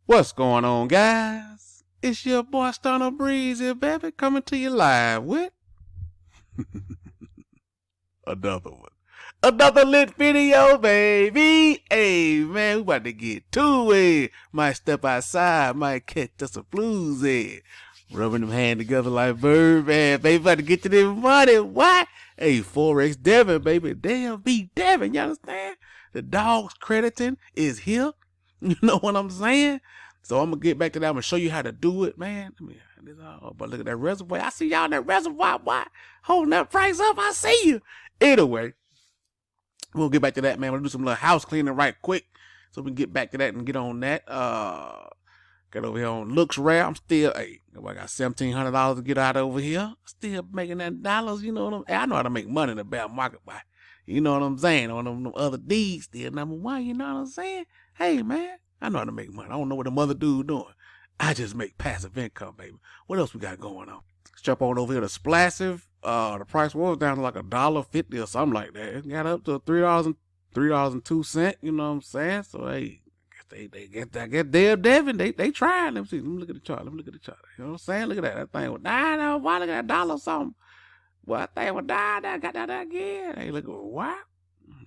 What's going on, guys? It's your boy Stunner Breezy, baby, coming to you live with another one. Another lit video, baby. Hey, man, we about to get to it. Might step outside, might catch us a floozy. Rubbing them hands together like Birdman, baby. About to get to this money. What? Hey, Forex Devin, baby. Damn, be Devin, you understand? The dogs crediting is here. You know what I'm saying? So I'm going to get back to that. I'm going to show you how to do it, man. But look at that reservoir. I see y'all in that reservoir, boy. Holding that price up. I see you. Anyway, we'll get back to that, man. We'll do some little house cleaning right quick so we can get back to that and get on that. Get over here on Looks Rare. I'm still, I got $1,700 to get out over here. Still making that dollars, you know what I know how to make money in the bear market, boy. You know what I'm saying? On them other D's, still number one, you know what I'm saying? Hey, man, I know how to make money. I don't know what them other dudes doing. I just make passive income, baby. What else we got going on? Let's jump on over here to Splasive. The price was down to like $1.50 or something like that. It got up to $3.02. You know what I'm saying? So hey, I guess Devin, they trying. Let me look at the chart. You know what I'm saying? Look at that. That thing was dying out. Why look at that $1 something? Well, that thing was dying. I got that again. Hey, look at what?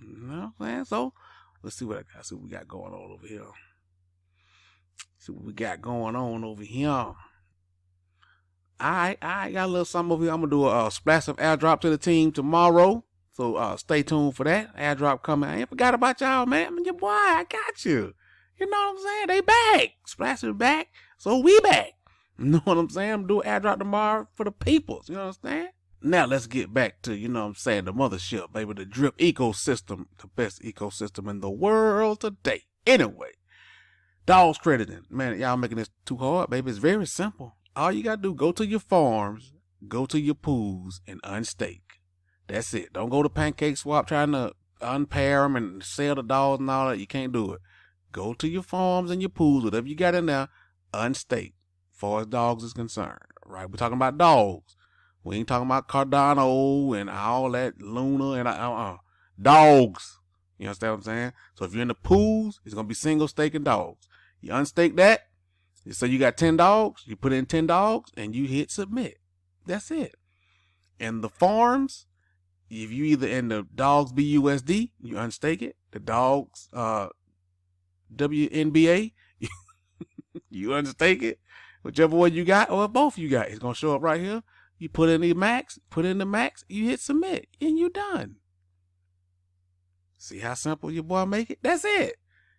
You know what I'm saying? So let's see what I got. See what we got going on over here. All right, got a little something over here. I'm going to do a Splasive airdrop to the team tomorrow. So stay tuned for that. Airdrop coming. I ain't forgot about y'all, man. I mean, your boy, I got you. You know what I'm saying? They back. Splasive back. So we back. You know what I'm saying? I'm doing airdrop tomorrow for the peoples. You know what I'm saying? Now let's get back to, you know what I'm saying, the mothership, baby. The drip ecosystem. The best ecosystem in the world today. Anyway. Dogs crediting. Man, y'all making this too hard, baby. It's very simple. All you got to do, go to your farms, go to your pools, and unstake. That's it. Don't go to Pancake Swap trying to unpair them and sell the dogs and all that. You can't do it. Go to your farms and your pools, whatever you got in there, unstake, as far as dogs is concerned. Right? We're talking about dogs. We ain't talking about Cardano and all that, Luna and dogs. You understand what I'm saying? So if you're in the pools, it's going to be single staking dogs. You unstake that. So you got 10 dogs. You put in 10 dogs and you hit submit. That's it. And the farms, if you either in the DogsBUSD, you unstake it. The dogs, WNBA, you unstake it. Whichever one you got or both you got, it's going to show up right here. You put in the max, you hit submit, and you done. See how simple your boy make it? That's it.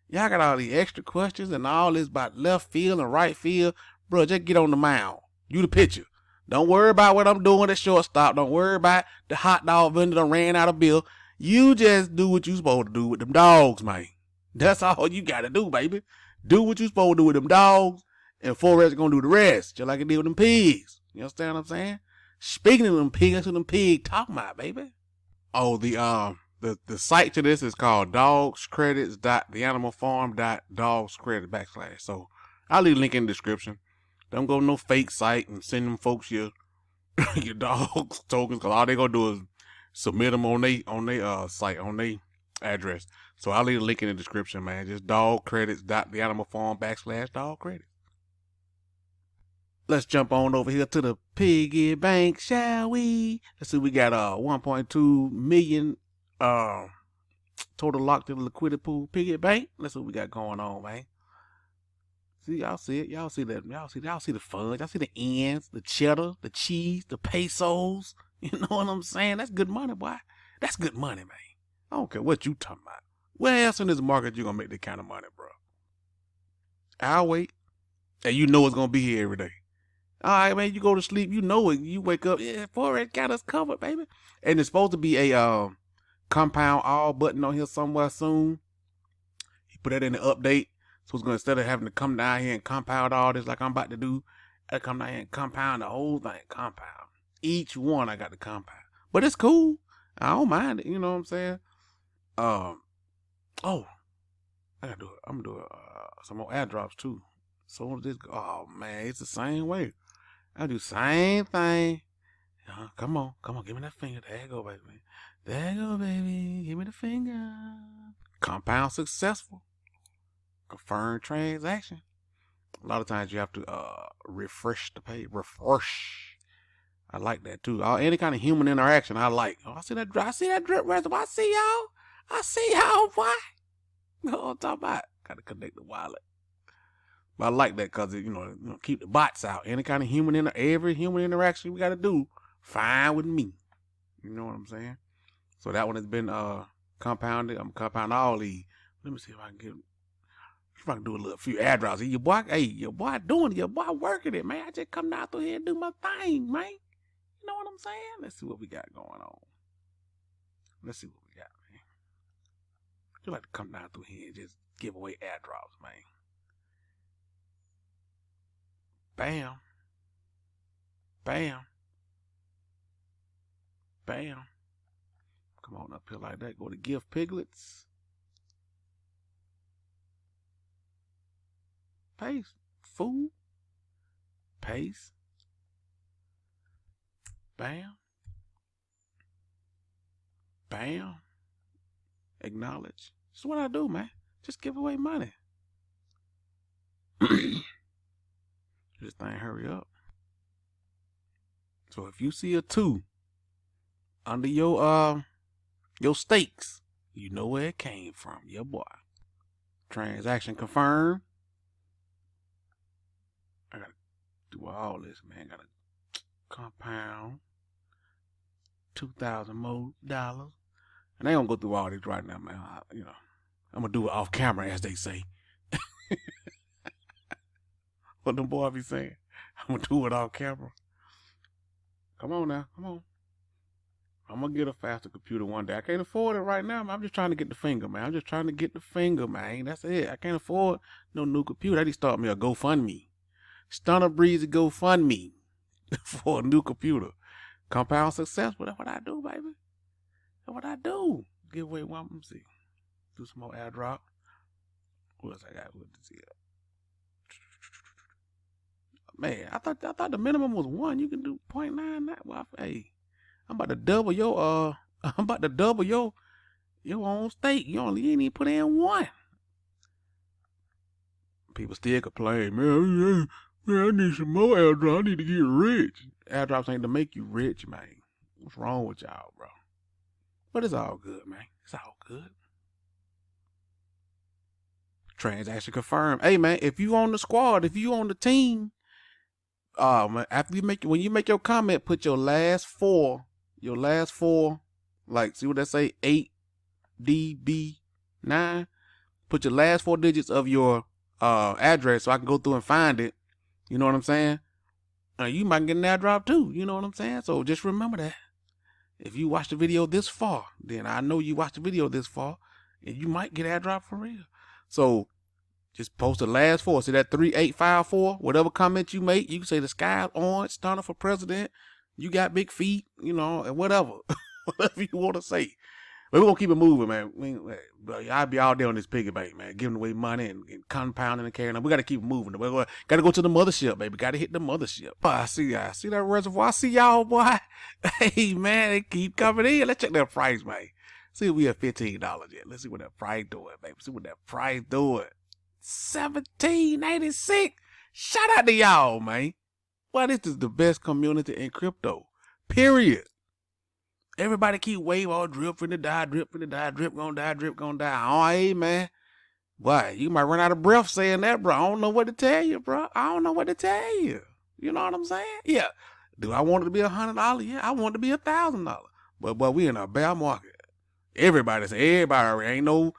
Y'all got all these extra questions and all this about left field and right field. Bro, just get on the mound. You the pitcher. Don't worry about what I'm doing at shortstop. Don't worry about the hot dog vendor that ran out of bill. You just do what you supposed to do with them dogs, man. That's all you got to do, baby. Do what you supposed to do with them dogs, and Forex going to do the rest, just like it did with them pigs. You understand what I'm saying? Speaking of them pigs, that's what them pigs talking about, baby. Oh, the site to this is called dogscredits.theanimalfarm.dogscredit /. So I'll leave a link in the description. Don't go to no fake site and send them folks your your dogs tokens, because all they gonna do is submit them on they site, on their address. So I'll leave a link in the description, man. Just dogcredits.theanimalfarm /dogcredit. Let's jump on over here to the piggy bank, shall we? Let's see, we got 1.2 million total locked in the liquidity pool piggy bank. Let's see what we got going on, man. See, y'all see it. Y'all see that. Y'all see the fudge. Y'all see the ends, the cheddar, the cheese, the pesos. You know what I'm saying? That's good money, boy. That's good money, man. I don't care what you talking about. Where else in this market you gonna make that kind of money, bro? I'll wait. And you know it's gonna be here every day. All right, man. You go to sleep, you know it. You wake up, yeah, Forex got us covered, baby. And it's supposed to be a compound all button on here somewhere soon. He put that in the update. So it's going to, instead of having to come down here and compound all this like I'm about to do, I come down here and compound the whole thing. Compound. Each one I got to compound. But it's cool. I don't mind it. You know what I'm saying? I got to do it. I'm going to do some more airdrops too. So this, oh man, it's the same way. I do the same thing. Come on. Give me that finger. There you go, baby. There you go, baby. Give me the finger. Compound successful. Confirmed transaction. A lot of times you have to refresh the page. Refresh. I like that too. Any kind of human interaction I like. Oh, I see that drip reservoir. I see y'all. I see y'all, boy. You know what I'm talking about? Gotta connect the wallet. But I like that because it, you know, keep the bots out. Any kind of every human interaction we gotta do, fine with me. You know what I'm saying? So that one has been compounded. I'm compounding all these. Let me see if I can do a few ad drops. Your boy working it, man. I just come down through here and do my thing, man. You know what I'm saying? Let's see what we got going on. Let's see what we got, man. You like to come down through here and just give away ad drops, man. Bam. Bam. Bam. Come on up here like that. Go to gift piglets. Paste. Food. Paste. Bam. Bam. Acknowledge. That's what I do, man. Just give away money. This thing hurry up. So if you see a 2 under your stakes, you know where it came from, your boy. Transaction confirmed. I gotta do all this, man. Gotta compound 2,000 more dollars. And I ain't gonna go through all this right now, man. I'm gonna do it off camera, as they say. What them boys be saying? I'm gonna do it off camera. Come on now, come on. I'm gonna get a faster computer one day. I can't afford it right now, man. I'm just trying to get the finger, man. I'm just trying to get the finger, man. That's it. I can't afford no new computer. I need to start me a GoFundMe. Stunner Breezy GoFundMe for a new computer. Compound successful. That's what I do, baby. That's what I do. Give away one. Let me see. Do some more air drop. What else I got? What to see? Man, I thought the minimum was 1. You can do 0.99. Well, hey, I'm about to double your your own stake. You ain't even put in 1. People still complain, man, I need some more airdrops. I need to get rich. Airdrops ain't to make you rich, man. What's wrong with y'all, bro? But it's all good, man. It's all good. Transaction confirmed. Hey, man, if you on the squad, if you on the team, man, when you make your comment, put your last four, like, see what that say? 8DB9. Put your last 4 digits of your address so I can go through and find it. You know what I'm saying? You might get an airdrop too. You know what I'm saying? So just remember that. If you watch the video this far, then I know you watched the video this far, and you might get airdrop for real. So just post the last 4. See that 3854? Whatever comment you make, you can say the sky's orange, Stunner for president, you got big feet, you know, and whatever. Whatever you want to say. But we're going to keep it moving, man. I'll be out there on this piggy bank, man, giving away money and compounding and carrying on. We got to keep moving. We got to go to the mothership, baby. Got to hit the mothership. Oh, I see that reservoir. I see y'all, boy. Hey, man, they keep coming in. Let's check that price, man. See if we have $15 yet. Let's see what that price doing, baby. See what that price doing. $17.86. Shout out to y'all, man. Well, this is the best community in crypto. Period. Everybody keep waving, oh, drip finna die, drip gonna die, drip gonna die. Oh, hey, man. Boy, you might run out of breath saying that, bro. I don't know what to tell you, bro. I don't know what to tell you. You know what I'm saying? Yeah. Do I want it to be $100? Yeah, I want it to be $1,000. But we in a bear market. Everybody ain't no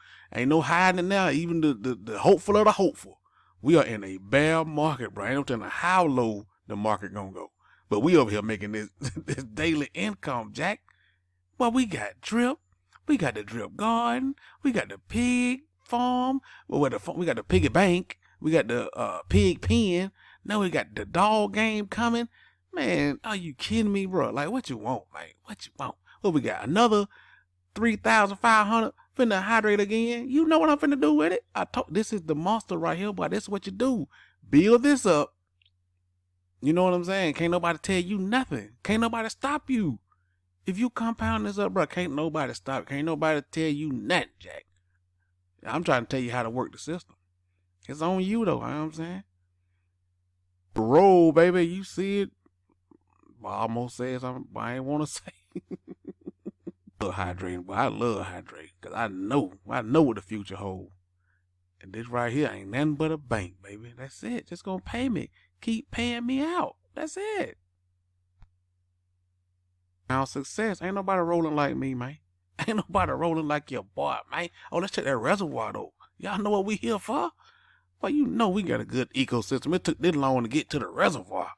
hiding it now. Even the hopeful of the hopeful. We are in a bear market, bro. I ain't no telling how low the market gonna go. But we over here making this daily income, Jack. Well, we got drip. We got the drip garden. We got the pig farm. We got the piggy bank. We got the pig pen. Now we got the dog game coming. Man, are you kidding me, bro? Like, what you want, man? What you want? Well, we got another 3,500 finna hydrate again. You know what I'm finna do with it? This is the monster right here, boy. This is what you do. Build this up. You know what I'm saying? Can't nobody tell you nothing. Can't nobody stop you. If you compound this up, bro, can't nobody stop. Can't nobody tell you nothing, Jack. I'm trying to tell you how to work the system. It's on you, though. You know what I'm saying? Roll, baby. You see it? I almost said something, but I ain't want to say. Love hydrating, but I love hydrating because I know what the future holds. And this right here ain't nothing but a bank, baby. That's it. Just gonna pay me. Keep paying me out. That's it. Now success. Ain't nobody rolling like me, man. Ain't nobody rolling like your boy, man. Oh, let's check that reservoir though. Y'all know what we here for? Well, you know we got a good ecosystem. It took this long to get to the reservoir.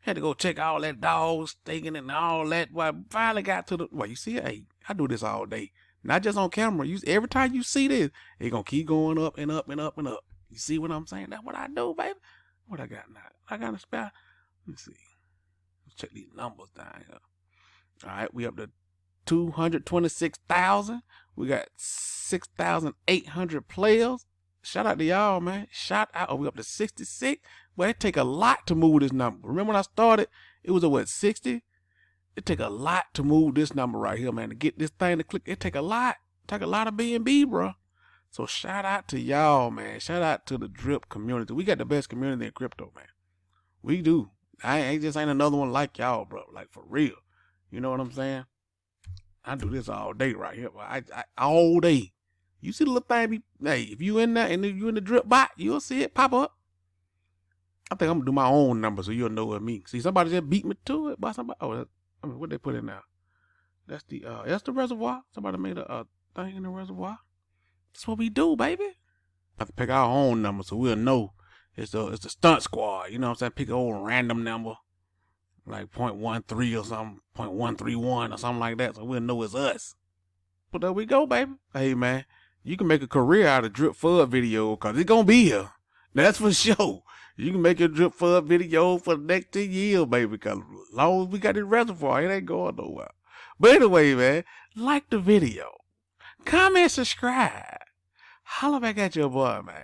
Had to go check all that dog staking and all that. Well, finally got to the. Well, you see, hey, I do this all day. Not just on camera. Every time you see this, it's going to keep going up and up and up and up. You see what I'm saying? That's what I do, baby. What I got now? I got a spell. Let's see. Let's check these numbers down here. All right, we up to 226,000. We got 6,800 players. Shout out to y'all, man. Shout out. Oh, we up to 66. Well, it take a lot to move this number. Remember when I started, it was at 60? It take a lot to move this number right here, man. To get this thing to click, it take a lot. Take a lot of BNB, bro. So shout out to y'all, man. Shout out to the drip community. We got the best community in crypto, man. We do. I just ain't another one like y'all, bro. Like for real. You know what I'm saying? I do this all day right here. I all day. You see the little thing? Hey, if you in there and if you in the drip bot, you'll see it pop up. I think I'm gonna do my own number so you'll know what I mean. See, somebody just beat me to it by somebody. Oh, I mean, what they put in now? That's the reservoir. Somebody made a thing in the reservoir. That's what we do, baby. I have to pick our own number so we'll know it's the stunt squad. You know what I'm saying? Pick an old random number, like 0.13 or something, 0.131 or something like that, so we'll know it's us. But there we go, baby. Hey, man, you can make a career out of drip FUD video because it's gonna be here. That's for sure. You can make a drip FUD video for the next 10 years, baby, because as long as we got this reservoir, it ain't going nowhere. But anyway, man, like the video, comment, subscribe, holla back at your boy, man.